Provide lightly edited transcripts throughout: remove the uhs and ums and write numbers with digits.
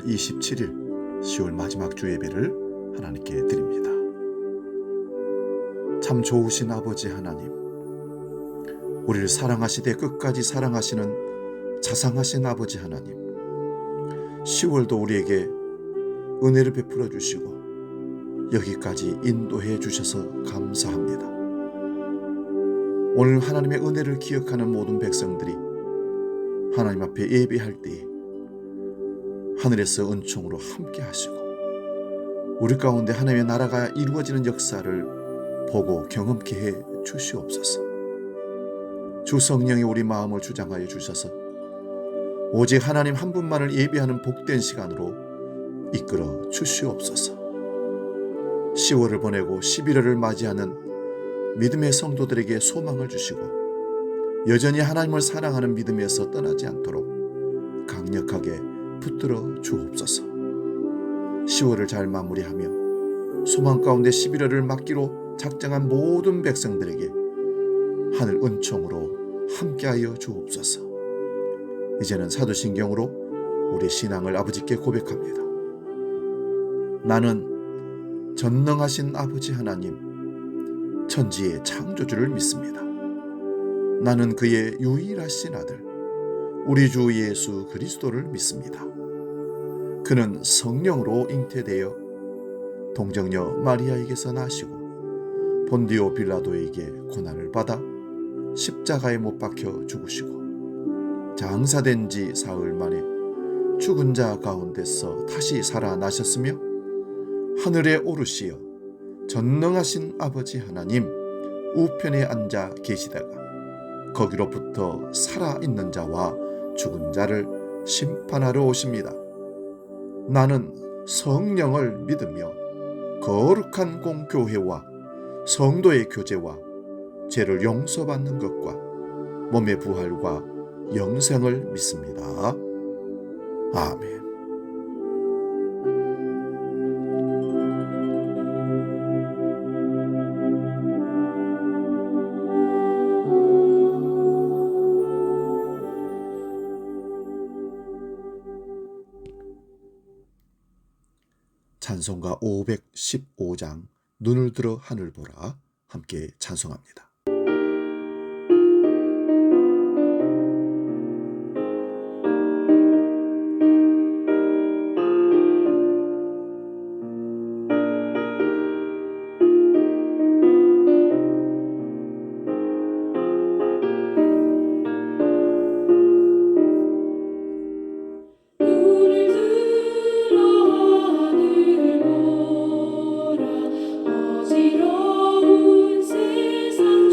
27일 10월 마지막 주 예배를 하나님께 드립니다. 참 좋으신 아버지 하나님, 우리를 사랑하시되 끝까지 사랑하시는 자상하신 아버지 하나님, 10월도 우리에게 은혜를 베풀어 주시고 여기까지 인도해 주셔서 감사합니다. 오늘 하나님의 은혜를 기억하는 모든 백성들이 하나님 앞에 예배할 때에 하늘에서 은총으로 함께 하시고 우리 가운데 하나님의 나라가 이루어지는 역사를 보고 경험케 해 주시옵소서. 주 성령이 우리 마음을 주장하여 주셔서 오직 하나님 한 분만을 예배하는 복된 시간으로 이끌어 주시옵소서. 10월을 보내고 11월을 맞이하는 믿음의 성도들에게 소망을 주시고 여전히 하나님을 사랑하는 믿음에서 떠나지 않도록 강력하게 붙들어 주옵소서. 10월을 잘 마무리하며 소망 가운데 11월을 맞기로 작정한 모든 백성들에게 하늘 은총으로 함께하여 주옵소서. 이제는 사도신경으로 우리 신앙을 아버지께 고백합니다. 나는 전능하신 아버지 하나님, 천지의 창조주를 믿습니다. 나는 그의 유일하신 아들 우리 주 예수 그리스도를 믿습니다. 그는 성령으로 잉태되어 동정녀 마리아에게서 나시고 본디오 빌라도에게 고난을 받아 십자가에 못 박혀 죽으시고 장사된 지 사흘 만에 죽은 자 가운데서 다시 살아나셨으며 하늘에 오르시어 전능하신 아버지 하나님 우편에 앉아 계시다가 거기로부터 살아있는 자와 죽은 자를 심판하러 오십니다. 나는 성령을 믿으며 거룩한 공교회와 성도의 교제와 죄를 용서받는 것과 몸의 부활과 영생을 믿습니다. 아멘. 찬송가 515장 눈을 들어 하늘 보라 함께 찬송합니다. 어지러운 세상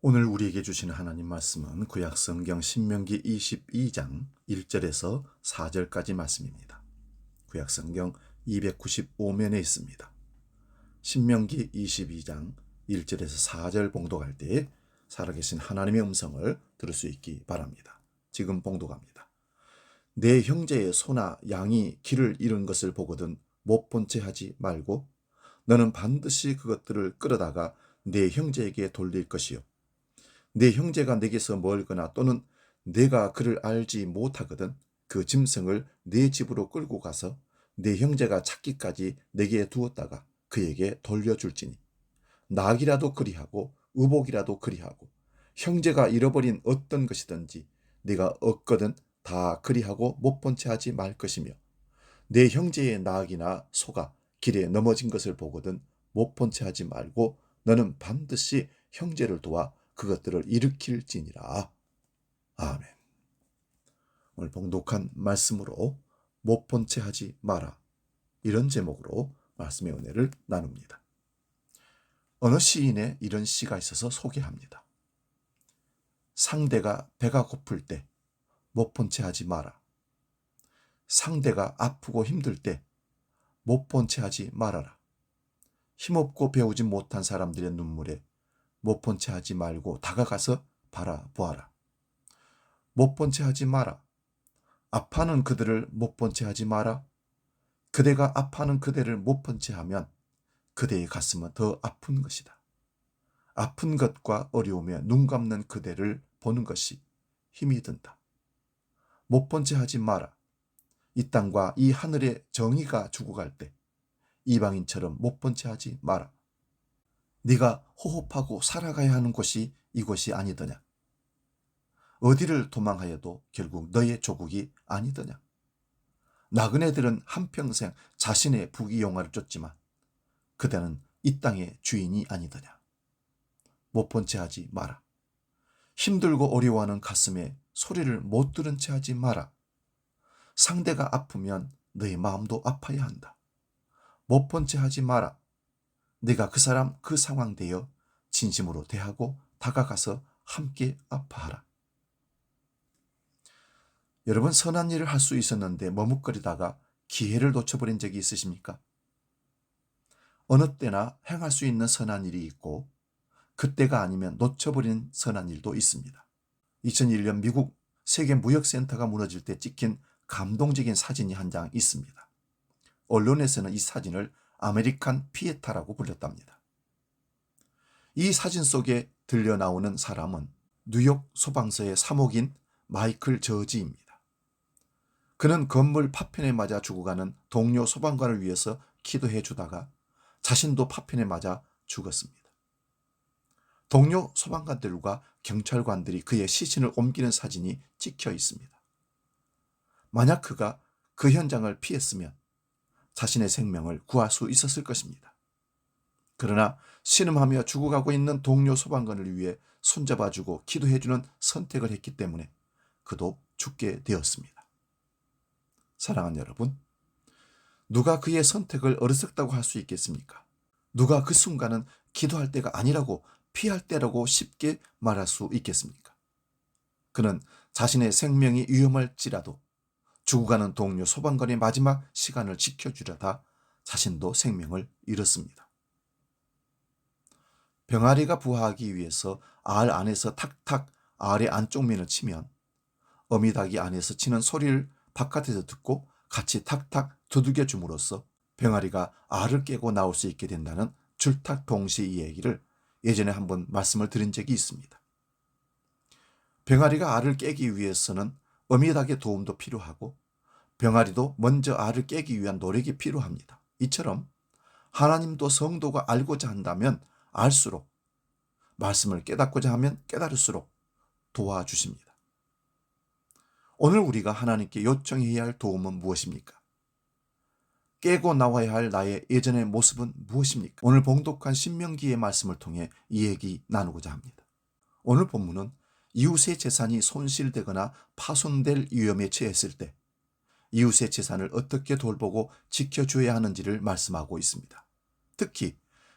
오늘 우리에게 주시는 하나님 말씀은 구약 성경 신명기 22장 1절에서 4절까지 말씀입니다. 구약 성경 295면에 있습니다. 신명기 22장 1절에서 4절 봉독할 때에 살아계신 하나님의 음성을 들을 수 있기 바랍니다. 지금 봉독합니다. 내 형제의 소나 양이 길을 잃은 것을 보거든 못 본 채 하지 말고 너는 반드시 그것들을 끌어다가 내 형제에게 돌릴 것이요. 내 형제가 내게서 멀거나 또는 내가 그를 알지 못하거든 그 짐승을 내 집으로 끌고 가서 내 형제가 찾기까지 내게 두었다가 그에게 돌려줄지니 낙이라도 그리하고 의복이라도 그리하고 형제가 잃어버린 어떤 것이든지 네가 얻거든 다 그리하고 못 본 채 하지 말 것이며 내 형제의 낙이나 소가 길에 넘어진 것을 보거든 못 본 채 하지 말고 너는 반드시 형제를 도와 그것들을 일으킬지니라. 아멘. 오늘 봉독한 말씀으로 못 본 채 하지 마라. 이런 제목으로 말씀의 은혜를 나눕니다. 어느 시인의 이런 시가 있어서 소개합니다. 상대가 배가 고플 때 못 본 채 하지 마라. 상대가 아프고 힘들 때 못 본 채 하지 말아라. 힘없고 배우지 못한 사람들의 눈물에 못 본 채 하지 말고 다가가서 바라보아라. 못 본 채 하지 마라. 아파하는 그들을 못 본 채 하지 마라. 그대가 아파하는 그대를 못 본 채 하면 그대의 가슴은 더 아픈 것이다. 아픈 것과 어려움에 눈 감는 그대를 보는 것이 힘이 든다. 못 본 채 하지 마라. 이 땅과 이 하늘의 정의가 죽어갈 때 이방인처럼 못 본 채 하지 마라. 네가 호흡하고 살아가야 하는 곳이 이곳이 아니더냐. 어디를 도망하여도 결국 너의 조국이 아니더냐. 나그네들은 한평생 자신의 부귀영화를 쫓지만 그대는 이 땅의 주인이 아니더냐. 못 본 채 하지 마라. 힘들고 어려워하는 가슴에 소리를 못 들은 채 하지 마라. 상대가 아프면 너의 마음도 아파야 한다. 못 본 채 하지 마라. 네가 그 사람 그 상황 되어 진심으로 대하고 다가가서 함께 아파하라. 여러분, 선한 일을 할 수 있었는데 머뭇거리다가 기회를 놓쳐버린 적이 있으십니까? 어느 때나 행할 수 있는 선한 일이 있고 그때가 아니면 놓쳐버린 선한 일도 있습니다. 2001년 미국 세계무역센터가 무너질 때 찍힌 감동적인 사진이 한 장 있습니다. 언론에서는 이 사진을 아메리칸 피에타라고 불렸답니다. 이 사진 속에 들려나오는 사람은 뉴욕 소방서의 사목인 마이클 저지입니다. 그는 건물 파편에 맞아 죽어가는 동료 소방관을 위해서 기도해 주다가 자신도 파편에 맞아 죽었습니다. 동료 소방관들과 경찰관들이 그의 시신을 옮기는 사진이 찍혀 있습니다. 만약 그가 그 현장을 피했으면 자신의 생명을 구할 수 있었을 것입니다. 그러나 신음하며 죽어가고 있는 동료 소방관을 위해 손잡아주고 기도해주는 선택을 했기 때문에 그도 죽게 되었습니다. 사랑하는 여러분, 누가 그의 선택을 어리석다고 할 수 있겠습니까? 누가 그 순간은 기도할 때가 아니라고 피할 때라고 쉽게 말할 수 있겠습니까? 그는 자신의 생명이 위험할지라도 죽어가는 동료 소방관의 마지막 시간을 지켜주려다 자신도 생명을 잃었습니다. 병아리가 부화하기 위해서 알 안에서 탁탁 알의 안쪽 면을 치면 어미닭이 안에서 치는 소리를 바깥에서 듣고 같이 탁탁 두들겨 줌으로써 병아리가 알을 깨고 나올 수 있게 된다는 줄탁동시 이야기를 예전에 한번 말씀을 드린 적이 있습니다. 병아리가 알을 깨기 위해서는 어미닭의 도움도 필요하고 병아리도 먼저 알을 깨기 위한 노력이 필요합니다. 이처럼 하나님도 성도가 알고자 한다면 알수록, 말씀을 깨닫고자 하면 깨달을수록 도와주십니다. 오늘 우리가 하나님께 요청해야 할 도움은 무엇입니까? 깨고 나와야 할 나의 예전의 모습은 무엇입니까? 오늘 봉독한 신명기의 말씀을 통해 이 얘기 나누고자 합니다. 오늘 본문은 이웃의 재산이 손실되거나 파손될 위험에 처했을 때 이웃의 재산을 어떻게 돌보고 지켜줘야 하는지를 말씀하고 있습니다. 특히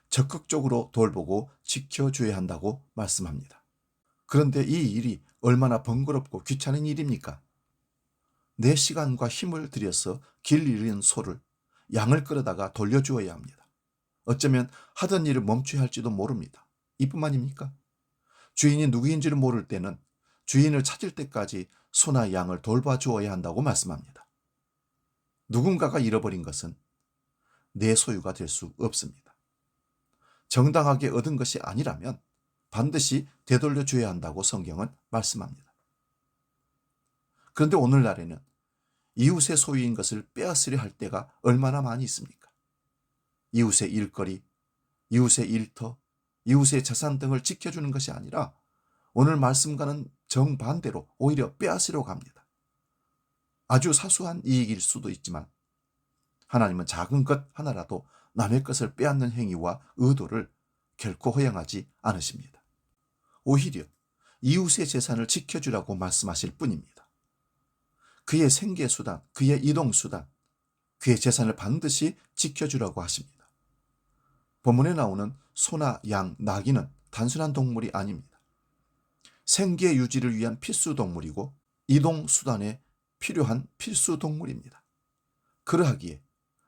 적극적으로 돌보고 지켜줘야 한다고 말씀합니다. 그런데 이 일이 얼마나 번거롭고 귀찮은 일입니까? 내 시간과 힘을 들여서 길 잃은 소를 양을 끌어다가 돌려주어야 합니다. 어쩌면 하던 일을 멈춰야 할지도 모릅니다. 이뿐만입니까? 주인이 누구인지를 모를 때는 주인을 찾을 때까지 소나 양을 돌봐주어야 한다고 말씀합니다. 누군가가 잃어버린 것은 내 소유가 될 수 없습니다. 정당하게 얻은 것이 아니라면 반드시 되돌려 줘야 한다고 성경은 말씀합니다. 그런데 오늘날에는 이웃의 소유인 것을 빼앗으려 할 때가 얼마나 많이 있습니까? 이웃의 일거리, 이웃의 일터, 이웃의 재산 등을 지켜주는 것이 아니라 오늘 말씀과는 정반대로 오히려 빼앗으려고 합니다. 아주 사소한 이익일 수도 있지만 하나님은 작은 것 하나라도 남의 것을 빼앗는 행위와 의도를 결코 허용하지 않으십니다. 오히려 이웃의 재산을 지켜주라고 말씀하실 뿐입니다. 그의 생계수단, 그의 이동수단, 그의 재산을 반드시 지켜주라고 하십니다. 본문에 나오는 소나 양, 나귀는 단순한 동물이 아닙니다. 생계 유지를 위한 필수 동물이고 이동수단에 필요한 필수 동물입니다. 그러하기에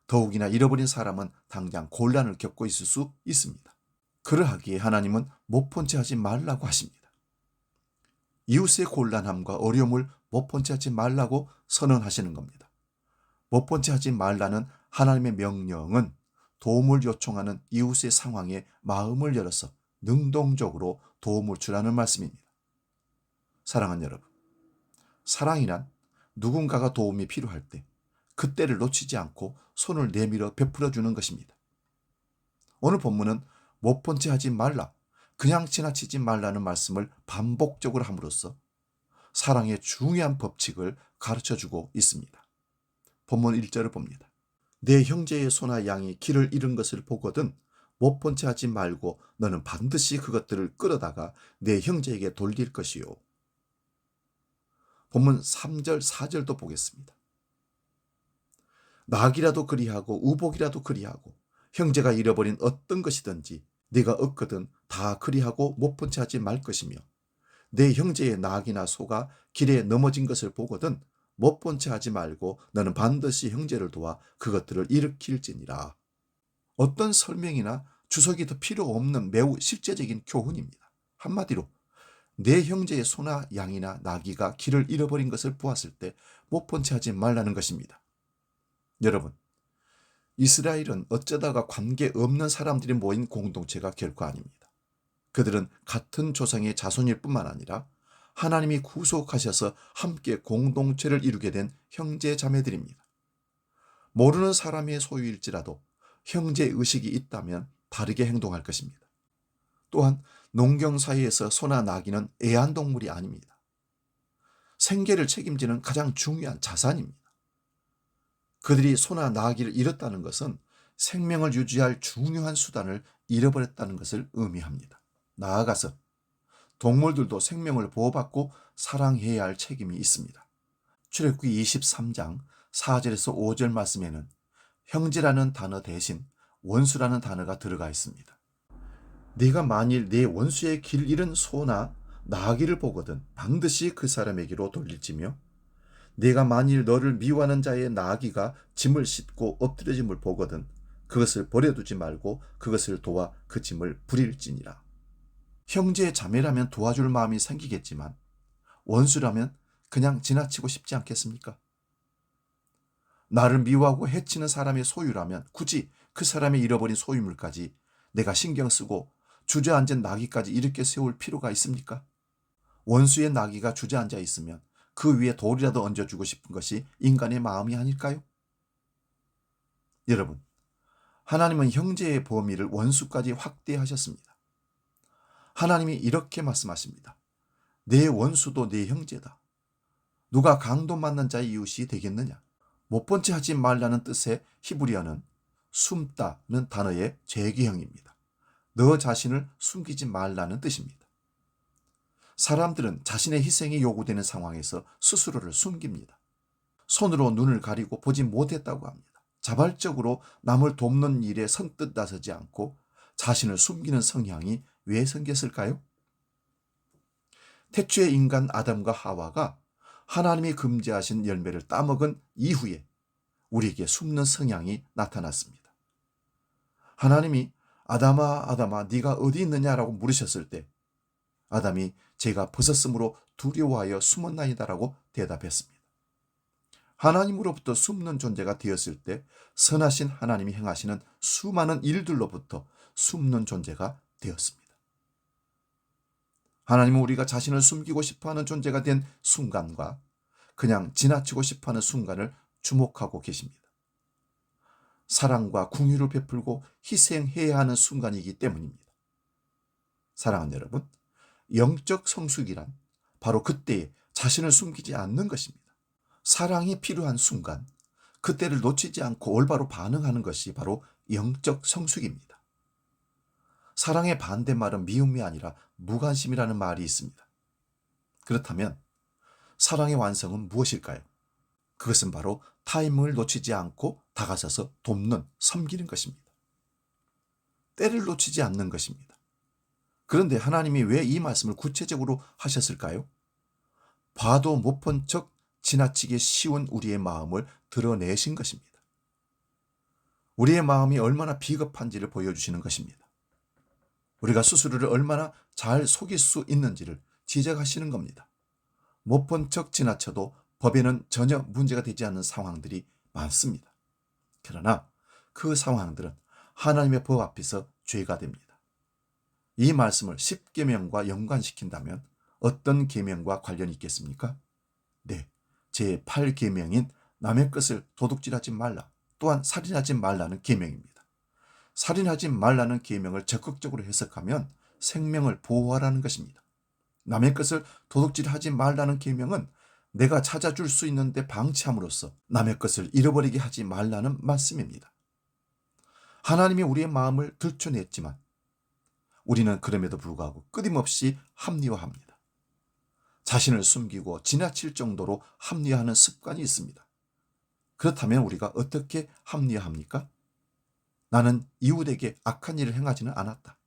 더욱이나 잃어버린 사람은 당장 곤란을 겪고 있을 수 있습니다. 그러하기에 하나님은 못 본 채 하지 말라고 하십니다. 이웃의 곤란함과 어려움을 못 본 채 하지 말라고 선언하시는 겁니다. 못 본 채 하지 말라는 하나님의 명령은 도움을 요청하는 이웃의 상황에 마음을 열어서 능동적으로 도움을 주라는 말씀입니다. 사랑하는 여러분, 사랑이란 누군가가 도움이 필요할 때 그때를 놓치지 않고 손을 내밀어 베풀어 주는 것입니다. 오늘 본문은 못 본 채 하지 말라, 그냥 지나치지 말라는 말씀을 반복적으로 함으로써 사랑의 중요한 법칙을 가르쳐 주고 있습니다. 본문 1절을 봅니다. 내 형제의 소나 양이 길을 잃은 것을 보거든 못 본 채 하지 말고 너는 반드시 그것들을 끌어다가 내 형제에게 돌릴 것이요. 본문 3절, 4절도 보겠습니다. 낙이라도 그리하고 우복이라도 그리하고 형제가 잃어버린 어떤 것이든지 네가 얻거든 다 그리하고 못 본 채 하지 말 것이며 내 형제의 낙이나 소가 길에 넘어진 것을 보거든 못 본 채 하지 말고 너는 반드시 형제를 도와 그것들을 일으킬지니라. 어떤 설명이나 주석이 더 필요 없는 매우 실제적인 교훈입니다. 한마디로 내 형제의 소나 양이나 나귀가 길을 잃어버린 것을 보았을 때 못 본 채 하지 말라는 것입니다. 여러분, 이스라엘은 어쩌다가 관계없는 사람들이 모인 공동체가 결코 아닙니다. 그들은 같은 조상의 자손일 뿐만 아니라 하나님이 구속하셔서 함께 공동체를 이루게 된 형제 자매들입니다. 모르는 사람의 소유일지라도 형제 의식이 있다면 다르게 행동할 것입니다. 또한 농경 사이에서 소나 나귀는 애완동물이 아닙니다. 생계를 책임지는 가장 중요한 자산입니다. 그들이 소나 나귀를 잃었다는 것은 생명을 유지할 중요한 수단을 잃어버렸다는 것을 의미합니다. 나아가서 동물들도 생명을 보호받고 사랑해야 할 책임이 있습니다. 출애굽기 23장 4절에서 5절 말씀에는 형제라는 단어 대신 원수라는 단어가 들어가 있습니다. 네가 만일 네 원수의 길 잃은 소나 나귀를 보거든 반드시 그 사람에게로 돌릴지며 네가 만일 너를 미워하는 자의 나귀가 짐을 싣고 엎드려짐을 보거든 그것을 버려두지 말고 그것을 도와 그 짐을 부릴지니라. 형제 자매라면 도와줄 마음이 생기겠지만 원수라면 그냥 지나치고 싶지 않겠습니까? 나를 미워하고 해치는 사람의 소유라면 굳이 그 사람의 잃어버린 소유물까지 내가 신경 쓰고 주저앉은 나귀까지 일으켜 세울 필요가 있습니까? 원수의 나귀가 주저앉아 있으면 그 위에 돌이라도 얹어주고 싶은 것이 인간의 마음이 아닐까요? 여러분, 하나님은 형제의 범위를 원수까지 확대하셨습니다. 하나님이 이렇게 말씀하십니다. 내 원수도 내 형제다. 누가 강도 맞는 자의 이웃이 되겠느냐? 못 본 채 하지 말라는 뜻의 히브리어는 숨다는 단어의 재규형입니다. 너 자신을 숨기지 말라는 뜻입니다. 사람들은 자신의 희생이 요구되는 상황에서 스스로를 숨깁니다. 손으로 눈을 가리고 보지 못했다고 합니다. 자발적으로 남을 돕는 일에 선뜻 나서지 않고 자신을 숨기는 성향이 왜 생겼을까요? 태초의 인간 아담과 하와가 하나님이 금지하신 열매를 따먹은 이후에 우리에게 숨는 성향이 나타났습니다. 하나님이 아담아 아담아 네가 어디 있느냐라고 물으셨을 때 아담이 제가 벗었으므로 두려워하여 숨었나이다라고 대답했습니다. 하나님으로부터 숨는 존재가 되었을 때 선하신 하나님이 행하시는 수많은 일들로부터 숨는 존재가 되었습니다. 하나님은 우리가 자신을 숨기고 싶어하는 존재가 된 순간과 그냥 지나치고 싶어하는 순간을 주목하고 계십니다. 사랑과 긍휼을 베풀고 희생해야 하는 순간이기 때문입니다. 사랑하는 여러분, 영적 성숙이란 바로 그때에 자신을 숨기지 않는 것입니다. 사랑이 필요한 순간, 그때를 놓치지 않고 올바로 반응하는 것이 바로 영적 성숙입니다. 사랑의 반대말은 미움이 아니라 무관심이라는 말이 있습니다. 그렇다면 사랑의 완성은 무엇일까요? 그것은 바로 타이밍을 놓치지 않고 다가서서 돕는, 섬기는 것입니다. 때를 놓치지 않는 것입니다. 그런데 하나님이 왜 이 말씀을 구체적으로 하셨을까요? 봐도 못 본 척 지나치게 쉬운 우리의 마음을 드러내신 것입니다. 우리의 마음이 얼마나 비겁한지를 보여주시는 것입니다. 우리가 스스로를 얼마나 잘 속일 수 있는지를 지적하시는 겁니다. 못 본 척 지나쳐도 법에는 전혀 문제가 되지 않는 상황들이 많습니다. 그러나 그 상황들은 하나님의 법 앞에서 죄가 됩니다. 이 말씀을 10계명과 연관시킨다면 어떤 계명과 관련이 있겠습니까? 네, 제8계명인 남의 것을 도둑질하지 말라, 또한 살인하지 말라는 계명입니다. 살인하지 말라는 계명을 적극적으로 해석하면 생명을 보호하라는 것입니다. 남의 것을 도둑질하지 말라는 계명은 내가 찾아줄 수 있는데 방치함으로써 남의 것을 잃어버리게 하지 말라는 말씀입니다. 하나님이 우리의 마음을 들춰냈지만 우리는 그럼에도 불구하고 끊임없이 합리화합니다. 자신을 숨기고 지나칠 정도로 합리화하는 습관이 있습니다. 그렇다면 우리가 어떻게 합리화합니까? 나는 이웃에게 악한 일을 행하지는 않았다.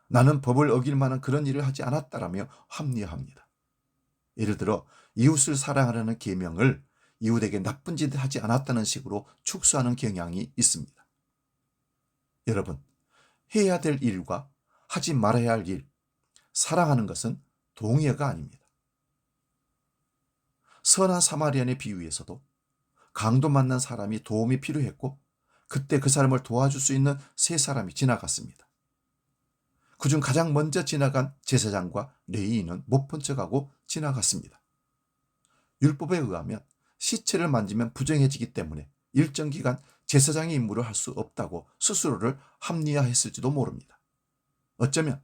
나는 법을 어길 만한 그런 일을 하지 않았다라며 합리화합니다. 예를 들어 이웃을 사랑하라는 계명을 이웃에게 나쁜 짓을 하지 않았다는 식으로 축소하는 경향이 있습니다. 여러분, 해야 될 일과 하지 말아야 할 일, 사랑하는 것은 동의어가 아닙니다. 선한 사마리안의 비유에서도 강도 만난 사람이 도움이 필요했고 그때 그 사람을 도와줄 수 있는 세 사람이 지나갔습니다. 그중 가장 먼저 지나간 제사장과 레위인은 못 본 척하고 지나갔습니다. 율법에 의하면 시체를 만지면 부정해지기 때문에 일정 기간 제사장의 임무를 할 수 없다고 스스로를 합리화했을지도 모릅니다. 어쩌면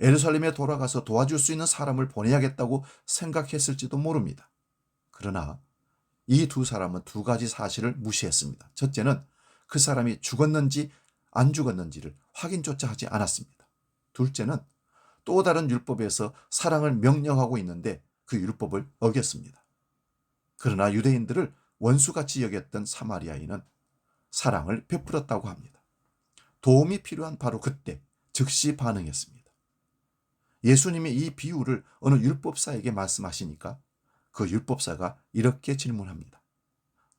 예루살렘에 돌아가서 도와줄 수 있는 사람을 보내야겠다고 생각했을지도 모릅니다. 그러나 이 두 사람은 두 가지 사실을 무시했습니다. 첫째는 그 사람이 죽었는지 안 죽었는지를 확인조차 하지 않았습니다. 둘째는 또 다른 율법에서 사랑을 명령하고 있는데 그 율법을 어겼습니다. 그러나 유대인들을 원수같이 여겼던 사마리아인은 사랑을 베풀었다고 합니다. 도움이 필요한 바로 그때 즉시 반응했습니다. 예수님이 이 비유를 어느 율법사에게 말씀하시니까 그 율법사가 이렇게 질문합니다.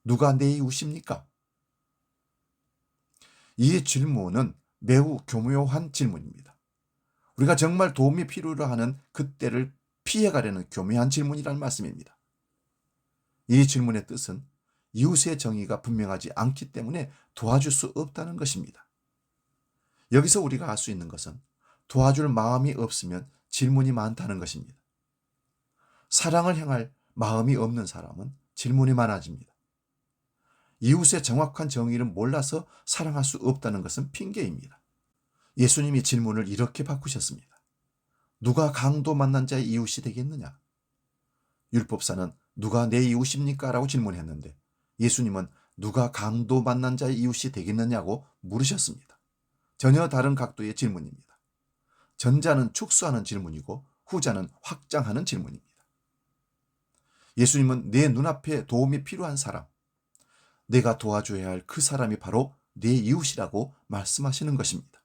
누가 내 이웃입니까? 이 질문은 매우 교묘한 질문입니다. 우리가 정말 도움이 필요로 하는 그때를 피해가려는 교묘한 질문이라는 말씀입니다. 이 질문의 뜻은 이웃의 정의가 분명하지 않기 때문에 도와줄 수 없다는 것입니다. 여기서 우리가 알 수 있는 것은 도와줄 마음이 없으면 질문이 많다는 것입니다. 사랑을 행할 마음이 없는 사람은 질문이 많아집니다. 이웃의 정확한 정의를 몰라서 사랑할 수 없다는 것은 핑계입니다. 예수님이 질문을 이렇게 바꾸셨습니다. 누가 강도 만난 자의 이웃이 되겠느냐? 율법사는 누가 내 이웃입니까? 라고 질문했는데 예수님은 누가 강도 만난 자의 이웃이 되겠느냐고 물으셨습니다. 전혀 다른 각도의 질문입니다. 전자는 축소하는 질문이고 후자는 확장하는 질문입니다. 예수님은 내 눈앞에 도움이 필요한 사람, 내가 도와줘야 할 그 사람이 바로 내 이웃이라고 말씀하시는 것입니다.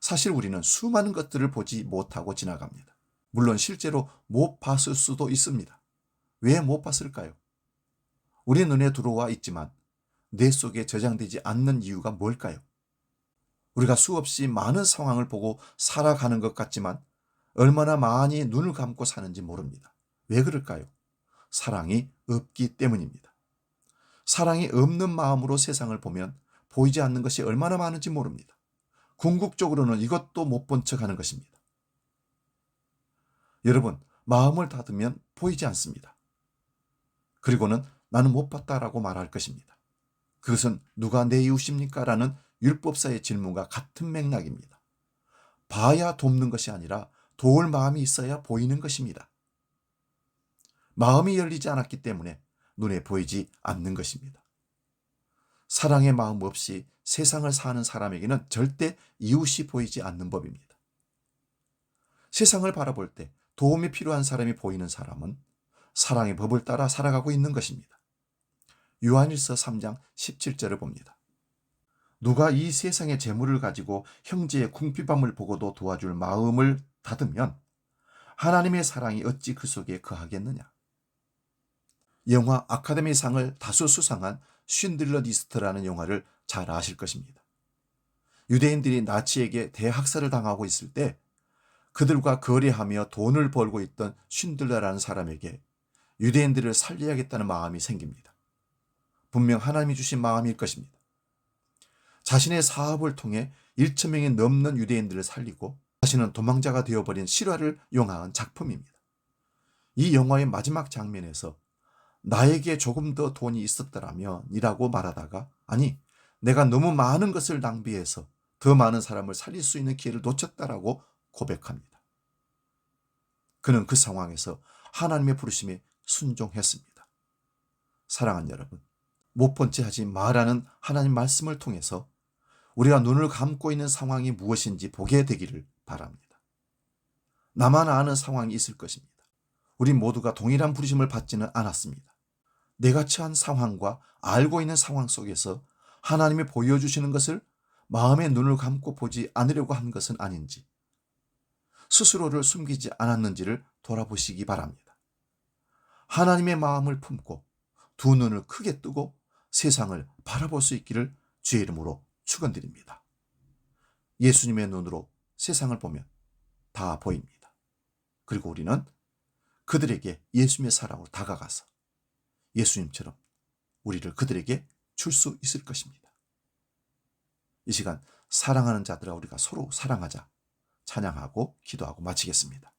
사실 우리는 수많은 것들을 보지 못하고 지나갑니다. 물론 실제로 못 봤을 수도 있습니다. 왜 못 봤을까요? 우리 눈에 들어와 있지만 뇌 속에 저장되지 않는 이유가 뭘까요? 우리가 수없이 많은 상황을 보고 살아가는 것 같지만 얼마나 많이 눈을 감고 사는지 모릅니다. 왜 그럴까요? 사랑이 없기 때문입니다. 사랑이 없는 마음으로 세상을 보면 보이지 않는 것이 얼마나 많은지 모릅니다. 궁극적으로는 이것도 못 본 척 하는 것입니다. 여러분, 마음을 닫으면 보이지 않습니다. 그리고는 나는 못 봤다라고 말할 것입니다. 그것은 누가 내 이웃입니까? 라는 율법사의 질문과 같은 맥락입니다. 봐야 돕는 것이 아니라 도울 마음이 있어야 보이는 것입니다. 마음이 열리지 않았기 때문에 눈에 보이지 않는 것입니다. 사랑의 마음 없이 세상을 사는 사람에게는 절대 이웃이 보이지 않는 법입니다. 세상을 바라볼 때 도움이 필요한 사람이 보이는 사람은 사랑의 법을 따라 살아가고 있는 것입니다. 요한일서 3장 17절을 봅니다. 누가 이 세상의 재물을 가지고 형제의 궁핍함을 보고도 도와줄 마음을 닫으면 하나님의 사랑이 어찌 그 속에 거하겠느냐. 영화 아카데미상을 다수 수상한 쉰들러 리스트라는 영화를 잘 아실 것입니다. 유대인들이 나치에게 대학살을 당하고 있을 때 그들과 거래하며 돈을 벌고 있던 쉰들러라는 사람에게 유대인들을 살려야겠다는 마음이 생깁니다. 분명 하나님이 주신 마음일 것입니다. 자신의 사업을 통해 1,000명이 넘는 유대인들을 살리고 자신은 도망자가 되어버린 실화를 용한 작품입니다. 이 영화의 마지막 장면에서 나에게 조금 더 돈이 있었더라면 이라고 말하다가 아니 내가 너무 많은 것을 낭비해서 더 많은 사람을 살릴 수 있는 기회를 놓쳤다라고 고백합니다. 그는 그 상황에서 하나님의 부르심에 순종했습니다. 사랑하는 여러분, 못 본 채 하지 말라는 하나님 말씀을 통해서 우리가 눈을 감고 있는 상황이 무엇인지 보게 되기를 바랍니다. 나만 아는 상황이 있을 것입니다. 우리 모두가 동일한 부르심을 받지는 않았습니다. 내가 처한 상황과 알고 있는 상황 속에서 하나님이 보여주시는 것을 마음의 눈을 감고 보지 않으려고 한 것은 아닌지, 스스로를 숨기지 않았는지를 돌아보시기 바랍니다. 하나님의 마음을 품고 두 눈을 크게 뜨고 세상을 바라볼 수 있기를 주의 이름으로 축원드립니다. 예수님의 눈으로 세상을 보면 다 보입니다. 그리고 우리는 그들에게 예수님의 사랑으로 다가가서 예수님처럼 우리를 그들에게 줄 수 있을 것입니다. 이 시간 사랑하는 자들아 우리가 서로 사랑하자 찬양하고 기도하고 마치겠습니다.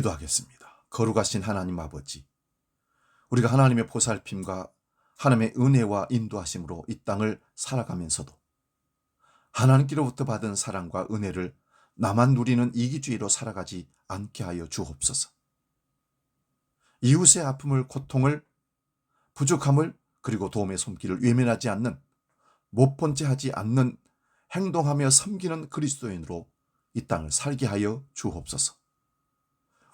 기도하겠습니다. 거룩하신 하나님 아버지, 우리가 하나님의 보살핌과 하나님의 은혜와 인도하심으로 이 땅을 살아가면서도 하나님께로부터 받은 사랑과 은혜를 나만 누리는 이기주의로 살아가지 않게 하여 주옵소서. 이웃의 아픔을, 고통을, 부족함을, 그리고 도움의 손길을 외면하지 않는, 못 본 채 하지 않는, 행동하며 섬기는 그리스도인으로 이 땅을 살게 하여 주옵소서.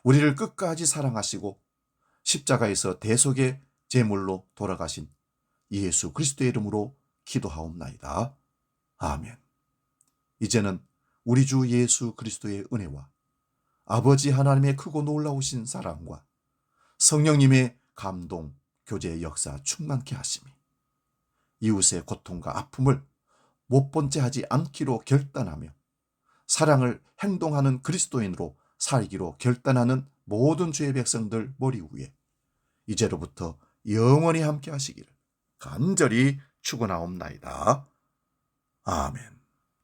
우리를 끝까지 사랑하시고 십자가에서 대속의 제물로 돌아가신 예수 그리스도의 이름으로 기도하옵나이다. 아멘. 이제는 우리 주 예수 그리스도의 은혜와 아버지 하나님의 크고 놀라우신 사랑과 성령님의 감동, 교제의 역사 충만케 하심이 이웃의 고통과 아픔을 못 본 채 하지 않기로 결단하며 사랑을 행동하는 그리스도인으로 살기로 결단하는 모든 주의 백성들 머리 위에 이제로부터 영원히 함께 하시기를 간절히 축원하옵나이다. 아멘.